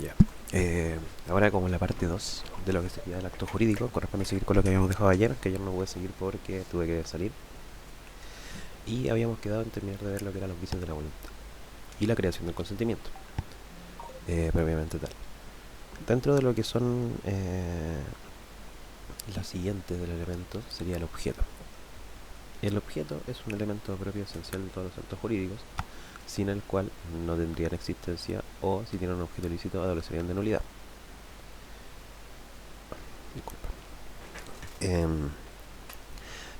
Ya. Ahora como en la parte 2 de lo que sería el acto jurídico, corresponde seguir con lo que habíamos dejado ayer, que ayer no pude seguir porque tuve que salir. Y habíamos quedado en terminar de ver lo que eran los vicios de la voluntad y la creación del consentimiento, previamente tal. Dentro de lo que son las siguientes del elemento sería el objeto. El objeto es un elemento propio esencial de todos los actos jurídicos, sin el cual no tendrían existencia o si tienen un objeto ilícito adolecerían de nulidad. Disculpa. Em,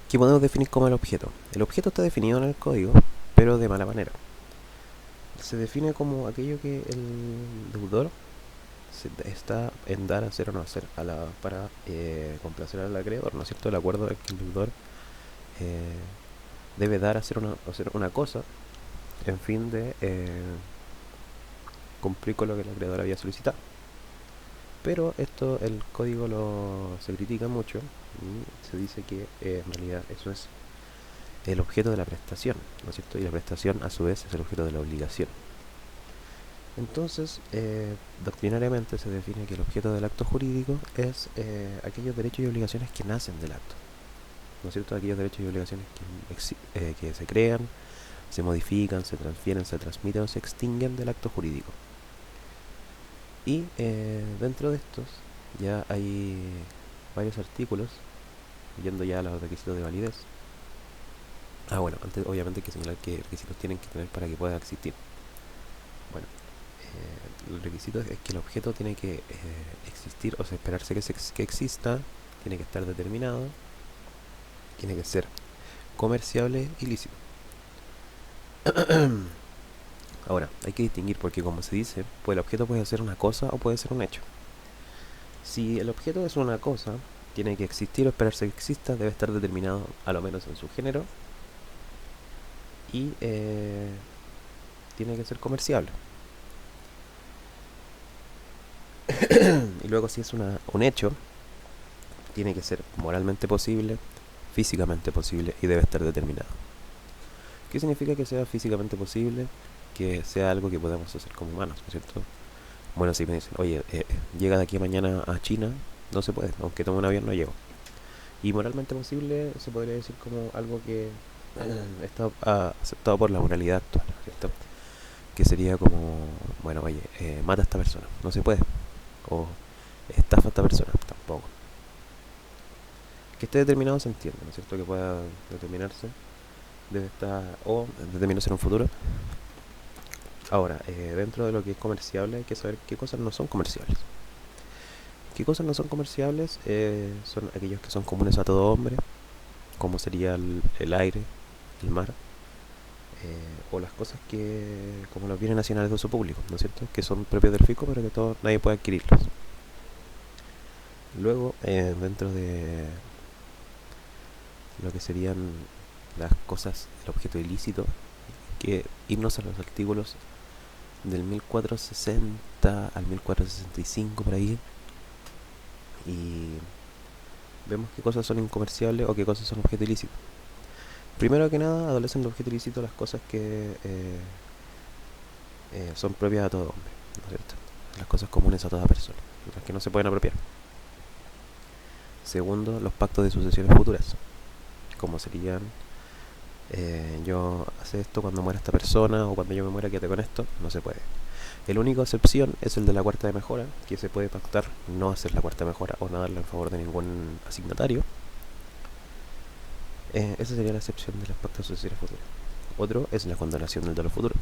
¿Qué podemos definir como el objeto? El objeto está definido en el código, pero de mala manera. Se define como aquello que el deudor está en dar, hacer o no hacer para complacer al acreedor, ¿no es cierto? El acuerdo es que el deudor eh, debe dar, hacer una cosa en fin de cumplir con lo que el acreedor había solicitado. Pero esto el código se critica mucho y se dice que en realidad eso es el objeto de la prestación, ¿no es cierto? Y la prestación a su vez es el objeto de la obligación. Entonces, doctrinariamente se define que el objeto del acto jurídico es aquellos derechos y obligaciones que nacen del acto, ¿no es cierto? Aquellos derechos y obligaciones que se crean, se modifican, se transfieren, se transmiten o se extinguen del acto jurídico. Y dentro de estos ya hay varios artículos, yendo ya a los requisitos de validez. Bueno, antes obviamente hay que señalar qué requisitos tienen que tener para que pueda existir. Bueno, el requisito es que el objeto tiene que existir, o sea, esperarse que exista, tiene que estar determinado, tiene que ser comerciable y lícito. Ahora, hay que distinguir porque como se dice, pues el objeto puede ser una cosa o puede ser un hecho. Si el objeto es una cosa, tiene que existir o esperarse que exista, debe estar determinado a lo menos en su género y tiene que ser comerciable. Y luego si es un hecho, tiene que ser moralmente posible, físicamente posible y debe estar determinado. ¿Qué significa que sea físicamente posible? Que sea algo que podamos hacer como humanos, ¿no es cierto? Bueno, si me dicen, oye, llega de aquí a mañana a China, no se puede, aunque tome un avión no llego. Y moralmente posible se podría decir como algo que está aceptado por la moralidad actual, ¿cierto? Que sería como, bueno, oye, mata a esta persona, no se puede. O estafa a esta persona, tampoco. Que esté determinado se entiende, ¿no es cierto? Que pueda determinarse, debe estar, o determinarse en un futuro. Ahora, dentro de lo que es comerciable hay que saber qué cosas no son comerciables. ¿Qué cosas no son comerciables? Son aquellos que son comunes a todo hombre, como sería el aire, el mar, o las cosas que, como los bienes nacionales de uso público, ¿no es cierto? Que son propios del fisco, pero que nadie puede adquirirlos. Luego, dentro de lo que serían las cosas, el objeto ilícito, que irnos a los artículos del 1460 al 1465 por ahí, y vemos qué cosas son incomerciables o qué cosas son objeto ilícito. Primero que nada, adolecen de objeto ilícito las cosas que son propias a todo hombre, ¿no es cierto? Las cosas comunes a toda persona, las que no se pueden apropiar. Segundo, los pactos de sucesiones futuras, como serían yo hace esto cuando muera esta persona o cuando yo me muera quédate con esto, no se puede. La única excepción es el de la cuarta de mejora, que se puede pactar no hacer la cuarta de mejora o no darle en favor de ningún asignatario. Esa sería la excepción de los pactos de sucesiones futuras. Otro es la condonación del dolo futuro.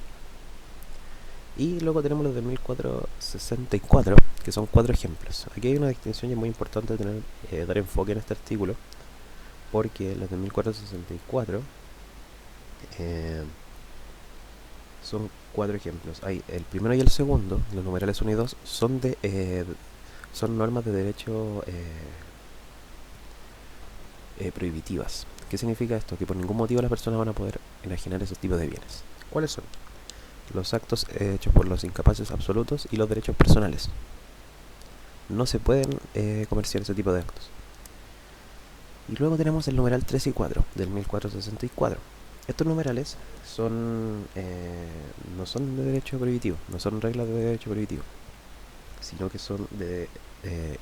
Y luego tenemos los de 1464, que son 4 ejemplos. Aquí hay una distinción ya muy importante de dar enfoque en este artículo, porque los de 1464 eh, son 4 ejemplos. Hay el primero y el segundo, los numerales 1 y 2, son normas de derecho prohibitivas. ¿Qué significa esto? Que por ningún motivo las personas van a poder enajenar esos tipos de bienes. ¿Cuáles son? Los actos hechos por los incapaces absolutos y los derechos personales. No se pueden comerciar ese tipo de actos. Y luego tenemos el numeral 3 y 4 del 1464. Estos numerales no son de derecho prohibitivo, no son reglas de derecho prohibitivo. sino que son de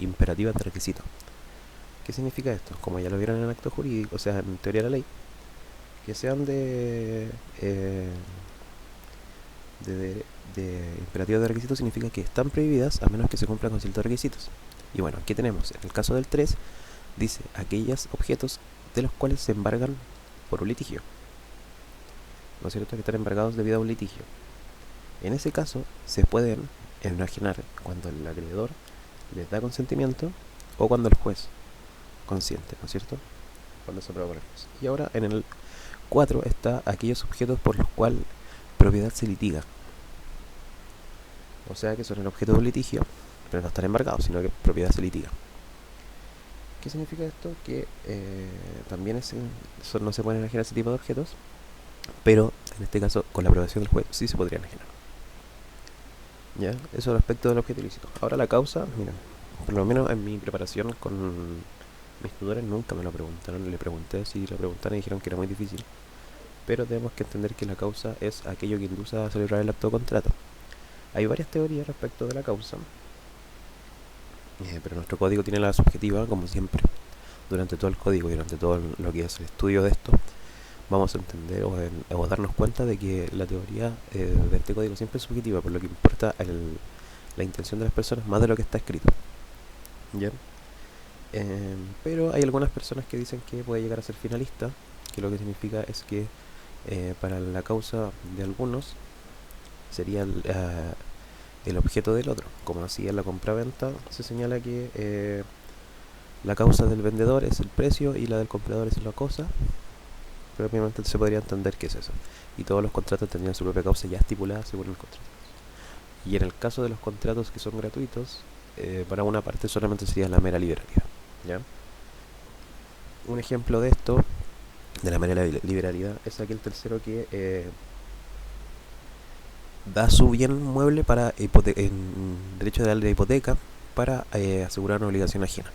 imperativas de requisito. ¿Qué significa esto? Como ya lo vieron en el acto jurídico, o sea, en teoría de la ley, que sean de imperativas de requisito significa que están prohibidas a menos que se cumplan con ciertos requisitos. Y bueno, aquí tenemos, en el caso del 3, dice aquellos objetos de los cuales se embargan por un litigio, ¿no es cierto? Que están embargados debido a un litigio. En ese caso, se pueden enajenar cuando el acreedor les da consentimiento o cuando el juez consiente, ¿no es cierto? Cuando se aprueba por el juez. Y ahora en el 4 está aquellos objetos por los cuales propiedad se litiga. O sea que son el objeto de un litigio, pero no están embargados, sino que propiedad se litiga. ¿Qué significa esto? Que también no se pueden enajenar ese tipo de objetos, pero en este caso, con la aprobación del juez, sí se podría enajenar. ¿Ya? Eso respecto del objeto ilícito. Ahora la causa, mira, por lo menos en mi preparación con mis tutores nunca me lo preguntaron. Le pregunté si lo preguntaron y dijeron que era muy difícil. Pero tenemos que entender que la causa es aquello que induce a celebrar el acto de contrato. Hay varias teorías respecto de la causa, pero nuestro código tiene la subjetiva, como siempre. Durante todo el código y durante todo lo que es el estudio de esto, vamos a entender o darnos cuenta de que la teoría de este código siempre es subjetiva, por lo que importa la intención de las personas más de lo que está escrito. ¿Ya? Pero hay algunas personas que dicen que puede llegar a ser finalista, que lo que significa es que para la causa de algunos sería el objeto del otro. Como así en la compraventa se señala que la causa del vendedor es el precio y la del comprador es la cosa, propiamente se podría entender que es eso. Y todos los contratos tendrían su propia causa ya estipulada según el contrato. Y en el caso de los contratos que son gratuitos, para una parte solamente sería la mera liberalidad. ¿Ya? Un ejemplo de esto, de la mera liberalidad, es aquel tercero que da su bien mueble para en derecho de darle hipoteca para asegurar una obligación ajena.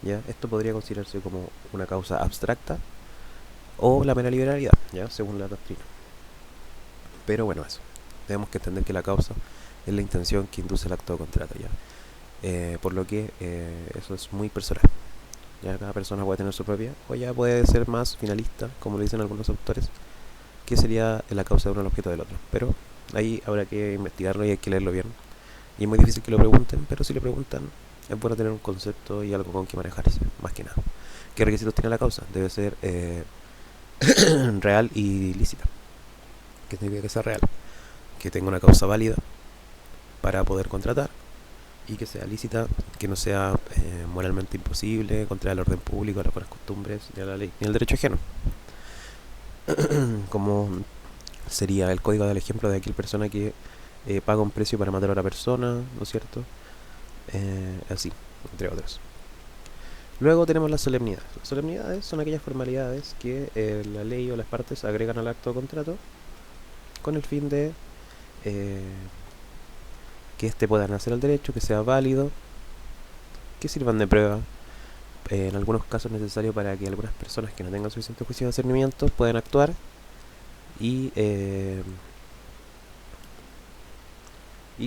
¿Ya? Esto podría considerarse como una causa abstracta o la mera liberalidad, ¿ya? Según la doctrina. Pero bueno, eso. Tenemos que entender que la causa es la intención que induce el acto de contrato, ¿ya? Por lo que eso es muy personal. Ya cada persona puede tener su propia, o ya puede ser más finalista, como le dicen algunos autores, que sería la causa de uno el objeto del otro. Pero ahí habrá que investigarlo y hay que leerlo bien. Y es muy difícil que lo pregunten, pero si lo preguntan, es bueno tener un concepto y algo con que manejarse, más que nada. ¿Qué requisitos tiene la causa? Debe ser real y lícita. ¿Qué significa que sea real? Que tenga una causa válida para poder contratar y que sea lícita, que no sea moralmente imposible, contra el orden público, las buenas costumbres, ni a la ley, ni el derecho ajeno. Como sería el código del ejemplo de aquella persona que paga un precio para matar a otra persona, ¿no es cierto? Así, entre otros. Luego tenemos las solemnidades. Las solemnidades son aquellas formalidades que la ley o las partes agregan al acto de contrato con el fin de que éste pueda nacer al derecho, que sea válido, que sirvan de prueba. En algunos casos es necesario para que algunas personas que no tengan suficiente juicio de discernimiento puedan actuar y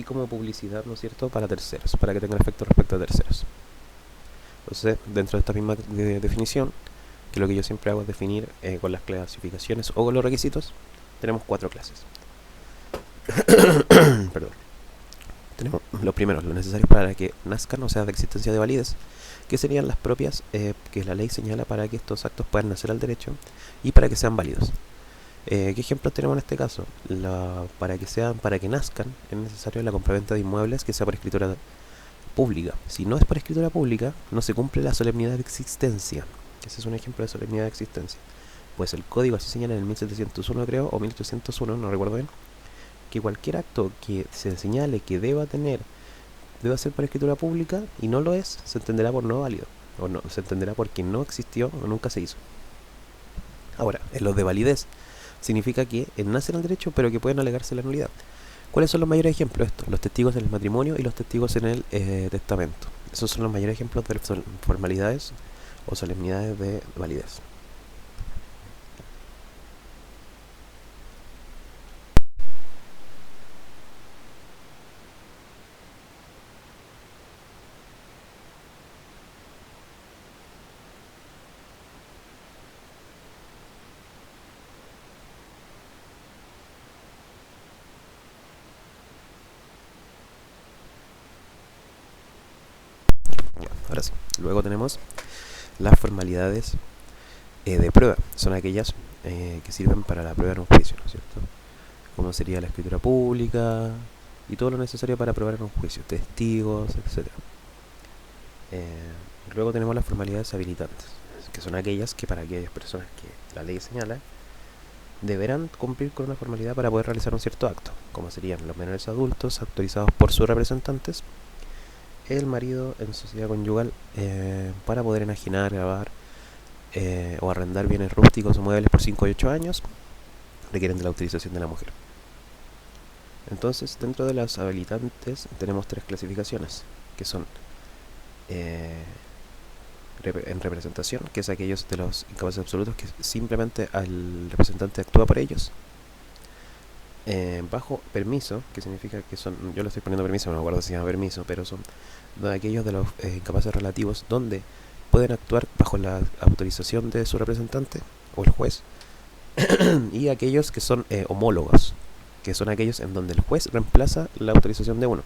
como publicidad, ¿no es cierto?, para terceros, para que tengan efecto respecto a terceros. Entonces, dentro de esta misma definición, que lo que yo siempre hago es definir con las clasificaciones o con los requisitos, tenemos 4 clases. Perdón. Tenemos los primeros, los necesarios para que nazcan, o sea, de existencia de validez, que serían las propias que la ley señala para que estos actos puedan nacer al derecho y para que sean válidos. ¿Qué ejemplos tenemos en este caso? Para que nazcan, es necesario la compraventa de inmuebles que sea por escritura pública. Si no es por escritura pública, no se cumple la solemnidad de existencia. Ese es un ejemplo de solemnidad de existencia. Pues el código así señala en el 1701, creo, o 1801, no recuerdo bien, que cualquier acto que se señale que deba ser por escritura pública y no lo es, se entenderá por no válido, o no, se entenderá porque no existió o nunca se hizo. Ahora, en los de validez, significa que nacen al derecho, pero que pueden alegarse la nulidad. ¿Cuáles son los mayores ejemplos de esto? Los testigos en el matrimonio y los testigos en el testamento. Esos son los mayores ejemplos de formalidades o solemnidades de validez. Ahora sí. Luego tenemos las formalidades de prueba. Son aquellas que sirven para la prueba en un juicio, ¿no es cierto? Como sería la escritura pública y todo lo necesario para probar en un juicio, testigos, etcétera. Luego tenemos las formalidades habilitantes, que son aquellas que para aquellas personas que la ley señala deberán cumplir con una formalidad para poder realizar un cierto acto, como serían los menores adultos autorizados por sus representantes, el marido en sociedad conyugal para poder enajenar, grabar o arrendar bienes rústicos o muebles por 5 y 8 años, requieren de la autorización de la mujer. Entonces, dentro de las habilitantes tenemos 3 clasificaciones, que son en representación, que es aquellos de los incapaces absolutos que simplemente el representante actúa por ellos. Bajo permiso, que significa que son, yo lo estoy poniendo permiso, no me acuerdo si se llama permiso, pero son de aquellos de los incapaces relativos donde pueden actuar bajo la autorización de su representante o el juez. Y aquellos que son homólogos, que son aquellos en donde el juez reemplaza la autorización de uno.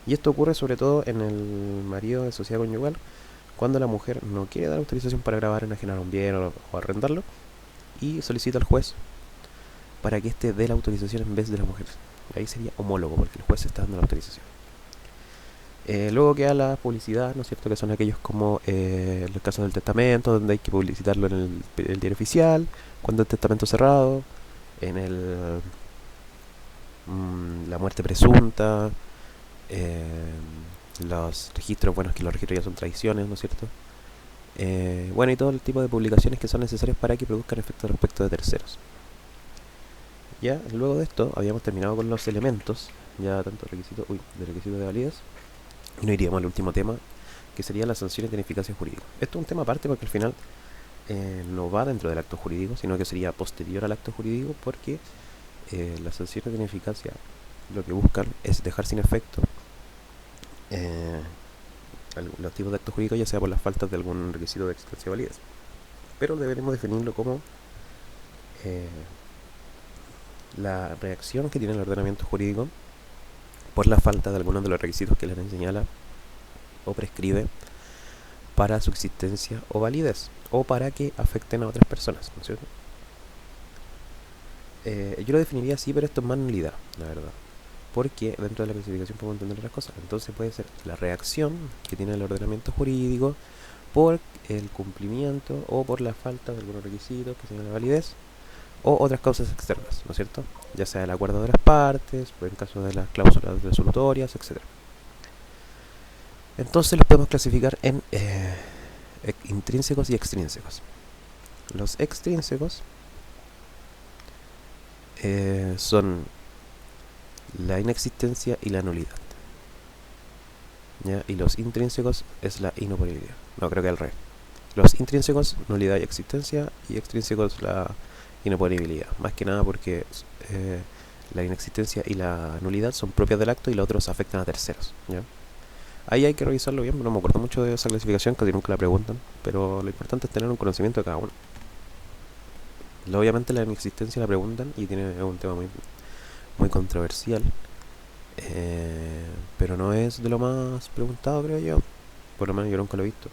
Y esto ocurre sobre todo en el marido de sociedad conyugal, cuando la mujer no quiere dar autorización para grabar, enajenar un bien o arrendarlo, y solicita al juez para que éste dé la autorización en vez de la mujer. Ahí sería homólogo, porque el juez está dando la autorización. Luego queda la publicidad, ¿no es cierto? Que son aquellos como los casos del testamento, donde hay que publicitarlo en el diario oficial, cuando el testamento es cerrado, en la muerte presunta, los registros, bueno, es que los registros ya son tradiciones, ¿no es cierto? Bueno, y todo el tipo de publicaciones que son necesarias para que produzcan efectos respecto de terceros. Ya, luego de esto, habíamos terminado con los elementos, ya tanto de requisito de validez, y nos iríamos al último tema, que sería las sanciones de ineficacia jurídica. Esto es un tema aparte porque al final no va dentro del acto jurídico, sino que sería posterior al acto jurídico, porque las sanciones de ineficacia lo que buscan es dejar sin efecto los tipos de actos jurídicos, ya sea por las faltas de algún requisito de existencia de validez. Pero deberemos definirlo como la reacción que tiene el ordenamiento jurídico por la falta de algunos de los requisitos que la ley señala o prescribe para su existencia o validez, o para que afecten a otras personas, ¿no es cierto? Yo lo definiría así, pero esto es más nulidad, la verdad, porque dentro de la clasificación podemos entender otras cosas. Entonces puede ser la reacción que tiene el ordenamiento jurídico por el cumplimiento o por la falta de algunos requisitos que señalan la validez, o otras causas externas, ¿no es cierto? Ya sea el acuerdo de las partes, o en caso de las cláusulas resolutorias, etc. Entonces los podemos clasificar en intrínsecos y extrínsecos. Los extrínsecos son la inexistencia y la nulidad, ¿ya? Y los intrínsecos es la inoponibilidad. No, creo que al revés. Los intrínsecos, nulidad y existencia, y extrínsecos la inoponibilidad. Más que nada porque la inexistencia y la nulidad son propias del acto y los otros afectan a terceros, ¿ya? Ahí hay que revisarlo bien, no me acuerdo mucho de esa clasificación, casi nunca la preguntan, pero lo importante es tener un conocimiento de cada uno. Obviamente la inexistencia la preguntan y es un tema muy controversial, pero no es de lo más preguntado, creo yo. Por lo menos yo nunca lo he visto,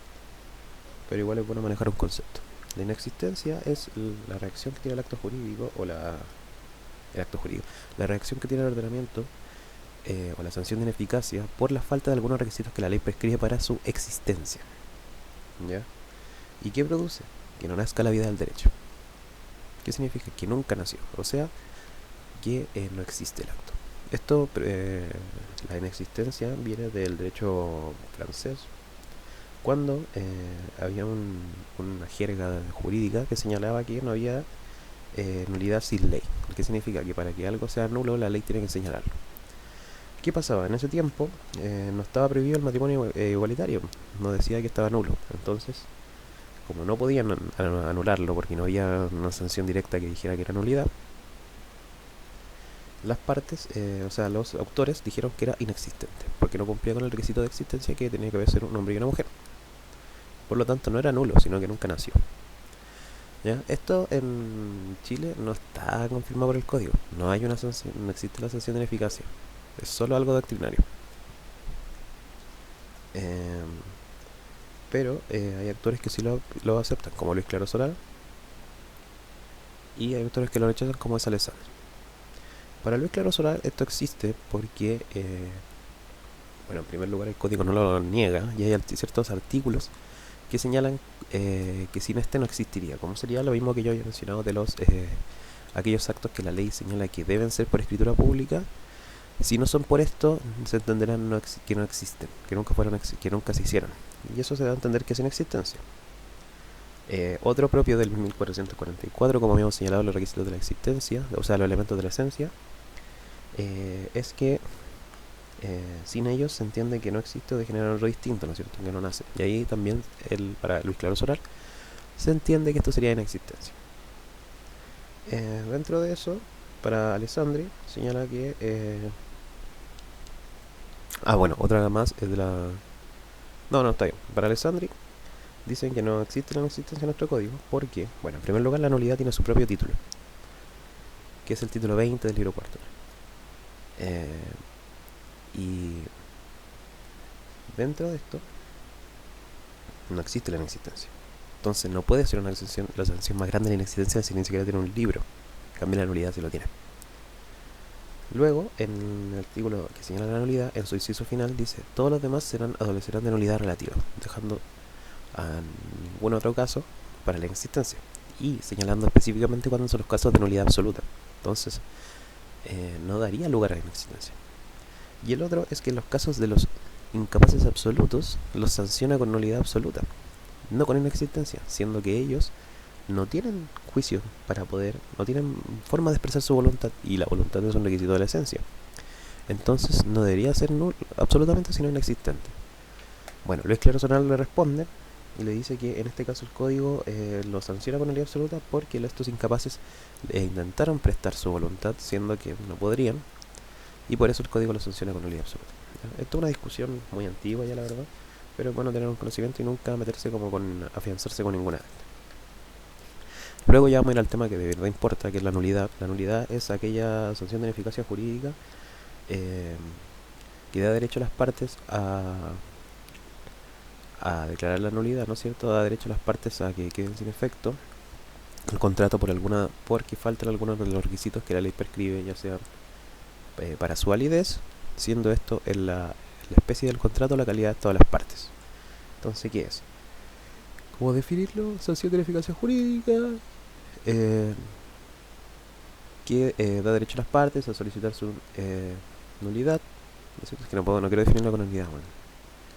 pero igual es bueno manejar un concepto. La inexistencia es la reacción que tiene el acto jurídico o el acto jurídico, la reacción que tiene el ordenamiento o la sanción de ineficacia por la falta de algunos requisitos que la ley prescribe para su existencia, ¿ya? ¿Y qué produce? Que no nazca la vida del derecho. ¿Qué significa? Que nunca nació, o sea, que no existe el acto. Esto, la inexistencia viene del derecho francés, cuando había una jerga jurídica que señalaba que no había nulidad sin ley. ¿Qué significa? Que para que algo sea nulo, la ley tiene que señalarlo. ¿Qué pasaba? En ese tiempo no estaba prohibido el matrimonio igualitario, no decía que estaba nulo. Entonces, como no podían anularlo porque no había una sanción directa que dijera que era nulidad, las partes, o sea, los autores dijeron que era inexistente, porque no cumplía con el requisito de existencia que tenía que ser un hombre y una mujer. Por lo tanto, no era nulo, sino que nunca nació. ¿Ya? Esto en Chile no está confirmado por el código. No hay una sanción, no existe la sanción de ineficacia. Es solo algo doctrinario. pero hay actores que sí lo aceptan, como Luis Claro Solar, y hay actores que lo rechazan, como es Alessandri. Para Luis Claro Solar esto existe porque, bueno, en primer lugar el código no lo niega, y hay ciertos artículos que señalan que sin este no existiría, como sería lo mismo que yo había mencionado de los aquellos actos que la ley señala que deben ser por escritura pública. Si no son por esto, se entenderán que no existen, que nunca se hicieron, y eso se da a entender que es inexistencia. Otro propio del 1444, como habíamos señalado, los requisitos de la existencia, o sea, los elementos de la esencia, es que sin ellos se entiende que no existe o de generar algo distinto, ¿no es cierto?, que no nace. Y ahí también, para Luis Claro Solar, se entiende que esto sería inexistencia. Dentro de eso, para Alessandri, señala que... bueno, otra más es de la... No, está bien. Para Alessandri, dicen que no existe la inexistencia en nuestro código porque, bueno, en primer lugar, la nulidad tiene su propio título, que es el título 20 del libro cuarto. Y dentro de esto no existe la inexistencia. Entonces no puede ser la sanción más grande de la inexistencia si ni siquiera tiene un libro. Cambia la nulidad si lo tiene. Luego, en el artículo que señala la nulidad, en su inciso final dice: todos los demás adolecerán de nulidad relativa, dejando a ningún otro caso para la inexistencia, y señalando específicamente cuándo son los casos de nulidad absoluta. Entonces, no daría lugar a la inexistencia. Y el otro es que en los casos de los incapaces absolutos los sanciona con nulidad absoluta, no con inexistencia, siendo que ellos no tienen juicio para poder, no tienen forma de expresar su voluntad, y la voluntad es un requisito de la esencia. Entonces no debería ser nulo absolutamente, sino inexistente. Bueno, Luis Claro Solar le responde y le dice que en este caso el código lo sanciona con nulidad absoluta porque estos incapaces intentaron prestar su voluntad, siendo que no podrían, y por eso el código lo sanciona con nulidad absoluta. Esto es una discusión muy antigua ya, la verdad, pero es bueno tener un conocimiento y nunca meterse como con afianzarse con ninguna de estas. Luego ya vamos a ir al tema que de verdad importa, que es la nulidad. La nulidad es aquella sanción de ineficacia jurídica que da derecho a las partes a declarar la nulidad, ¿no es cierto? Da derecho a las partes a que queden sin efecto el contrato porque faltan algunos de los requisitos que la ley prescribe, ya sea para su validez, siendo esto en la especie del contrato la calidad de todas las partes. Entonces, ¿qué es? ¿Cómo definirlo? Sanción de ineficacia jurídica que da derecho a las partes a solicitar su nulidad. Es que no quiero definirlo con nulidad, bueno.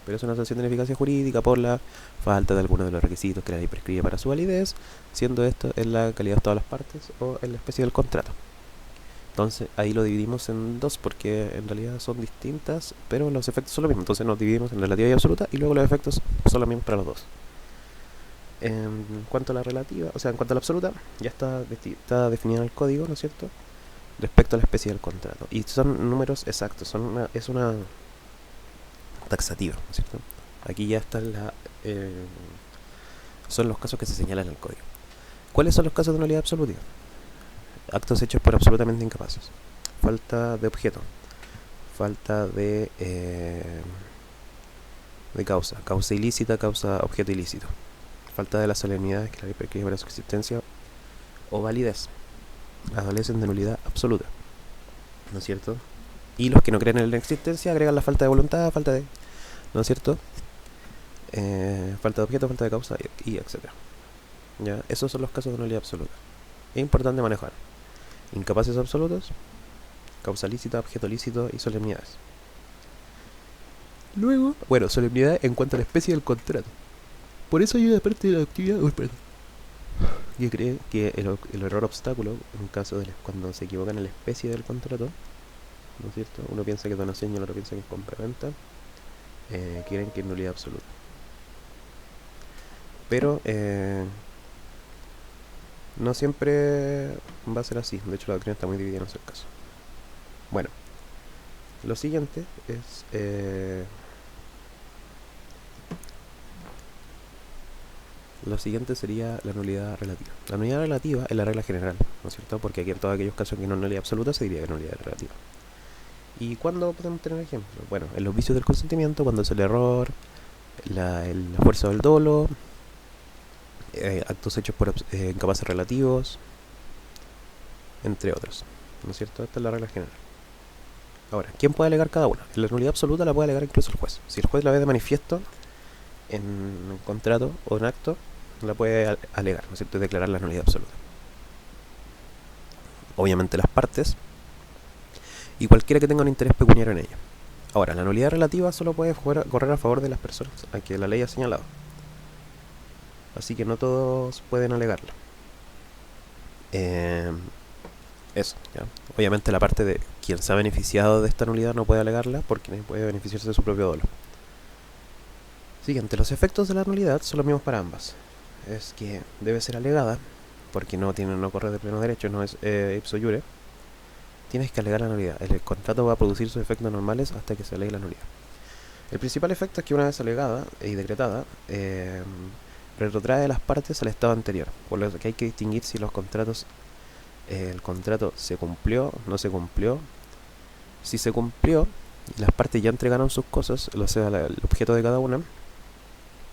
Pero es una sanción de ineficacia jurídica por la falta de alguno de los requisitos que la ley prescribe para su validez, siendo esto en la calidad de todas las partes o en la especie del contrato. Entonces ahí lo dividimos en dos porque en realidad son distintas, pero los efectos son los mismos. Entonces nos dividimos en relativa y absoluta, y luego los efectos son los mismos para los dos. En cuanto a la relativa, o sea, en cuanto a la absoluta, ya está definida en el código, ¿no es cierto?, respecto a la especie del contrato. Y son números exactos, es una taxativa, ¿no es cierto? Aquí ya está son los casos que se señalan en el código. ¿Cuáles son los casos de nulidad absoluta? Actos hechos por absolutamente incapaces. Falta de objeto. Falta de causa ilícita, causa objeto ilícito. Falta de las solemnidades que la ley prescribe para su existencia o validez. Adolecen de nulidad absoluta, ¿no es cierto? Y los que no creen en la existencia agregan la falta de voluntad, falta de, ¿no es cierto?, falta de objeto, falta de causa, y etcétera. ¿Ya? Esos son los casos de nulidad absoluta. Es importante manejar incapaces absolutos, causa lícita, objeto lícito y solemnidades. Luego, bueno, solemnidad en cuanto a la especie del contrato. Por eso hay una parte de la actividad que cree que el error obstáculo, en caso de cuando se equivocan en la especie del contrato, ¿no es cierto? Uno piensa que es donación y el otro piensa que es compra-venta, quieren que es nulidad absoluta. Pero no siempre va a ser así. De hecho, la doctrina está muy dividida en ese caso. Bueno, lo siguiente es lo siguiente sería la nulidad relativa. La nulidad relativa es la regla general, ¿no es cierto? Porque aquí en todos aquellos casos en que no hay nulidad absoluta se diría que es nulidad relativa. ¿Y cuándo podemos tener ejemplos? Bueno, en los vicios del consentimiento, cuando es el error, la fuerza del dolo, actos hechos por incapaces relativos, entre otros, ¿no es cierto? Esta es la regla general. Ahora, ¿quién puede alegar cada una? La nulidad absoluta la puede alegar incluso el juez. Si el juez la ve de manifiesto en un contrato o en acto, la puede alegar, ¿no es cierto? Y declarar la nulidad absoluta. Obviamente las partes y cualquiera que tenga un interés pecuniario en ella. Ahora, la nulidad relativa solo puede correr a favor de las personas a que la ley ha señalado. Así que no todos pueden alegarla. Eso, ¿ya? Obviamente la parte de quien se ha beneficiado de esta nulidad no puede alegarla porque puede beneficiarse de su propio dolo. Siguiente, los efectos de la nulidad son los mismos para ambas. Es que debe ser alegada, porque no corre de pleno derecho, no es ipso iure. Tienes que alegar la nulidad. El contrato va a producir sus efectos normales hasta que se alegue la nulidad. El principal efecto es que una vez alegada y decretada, retrotrae a las partes al estado anterior, por lo que hay que distinguir si los contratos, el contrato se cumplió, no se cumplió. Si se cumplió y las partes ya entregaron sus cosas, o sea, el objeto de cada una,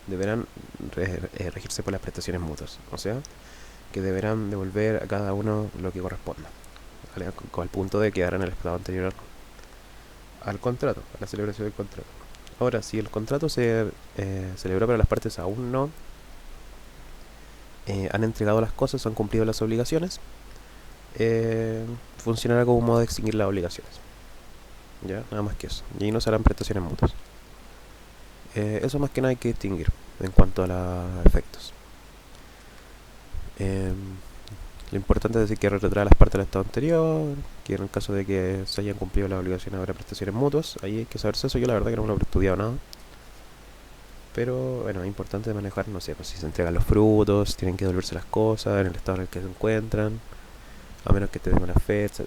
deberán regirse por las prestaciones mutuas, o sea, que deberán devolver a cada uno lo que corresponda, al punto de quedar en el estado anterior al contrato, a la celebración del contrato. Ahora, si el contrato se celebró pero las partes aún no han entregado las cosas, han cumplido las obligaciones, funcionará como un modo de extinguir las obligaciones. Ya, nada más que eso. Y ahí no serán prestaciones mutuas. Eso más que nada hay que distinguir en cuanto a los efectos. Lo importante es decir que retrotrae las partes del estado anterior, que en el caso de que se hayan cumplido las obligaciones habrá prestaciones mutuas. Ahí hay que saberse eso. Yo la verdad que no lo he estudiado nada. Pero bueno, es importante manejar, no sé, pues si se entregan los frutos, tienen que devolverse las cosas en el estado en el que se encuentran, a menos que esté de mala fe, etc.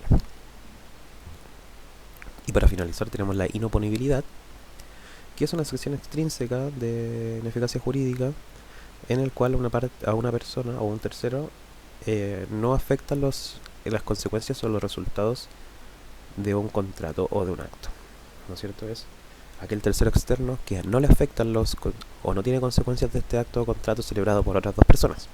Y para finalizar tenemos la inoponibilidad, que es una sección extrínseca de ineficacia jurídica en el cual a una persona o un tercero no afectan las consecuencias o los resultados de un contrato o de un acto, ¿no es cierto? Es aquel tercero externo que no le afectan o no tiene consecuencias de este acto o contrato celebrado por otras dos personas.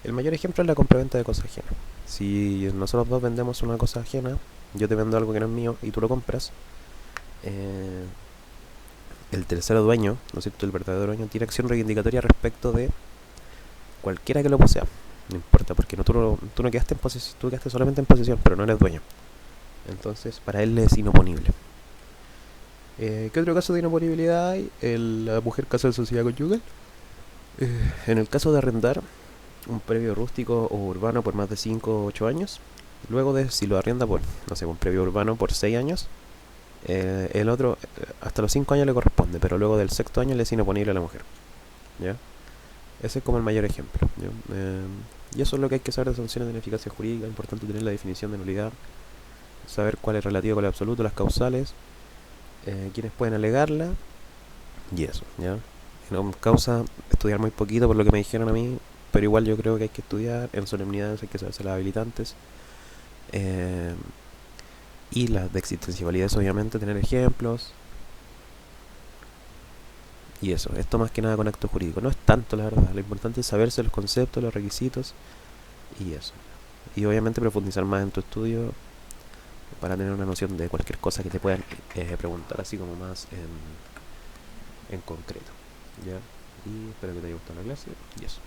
El mayor ejemplo es la compraventa de cosas ajenas. Si nosotros dos vendemos una cosa ajena, yo te vendo algo que no es mío y tú lo compras, el tercero dueño, ¿no es cierto?, el verdadero dueño, tiene acción reivindicatoria respecto de cualquiera que lo posea. No importa, porque tú no quedaste en posesión, tú quedaste solamente en posesión, pero no eres dueño. Entonces, para él es inoponible. ¿Qué otro caso de inoponibilidad hay? La mujer casa de sociedad conyugal. En el caso de arrendar un predio rústico o urbano por más de 5 o 8 años, luego de si lo arrienda por, no sé, un predio urbano por 6 años, el otro hasta los 5 años le corresponde, pero luego del sexto año le es inoponible a la mujer. ¿Ya? Ese es como el mayor ejemplo. Y eso es lo que hay que saber de sanciones de ineficacia jurídica. Es importante tener la definición de nulidad, saber cuál es relativo, cuál es absoluto, las causales, quiénes pueden alegarla, y eso, ¿ya? No causa estudiar muy poquito por lo que me dijeron a mí, pero igual yo creo que hay que estudiar. En solemnidades hay que saberse las habilitantes, y las de existencialidades, obviamente, tener ejemplos. Y eso, esto más que nada con acto jurídico. No es tanto, la verdad. Lo importante es saberse los conceptos, los requisitos y eso. Y obviamente profundizar más en tu estudio para tener una noción de cualquier cosa que te puedan preguntar, así como más en concreto. ¿Ya? Y espero que te haya gustado la clase. Y eso.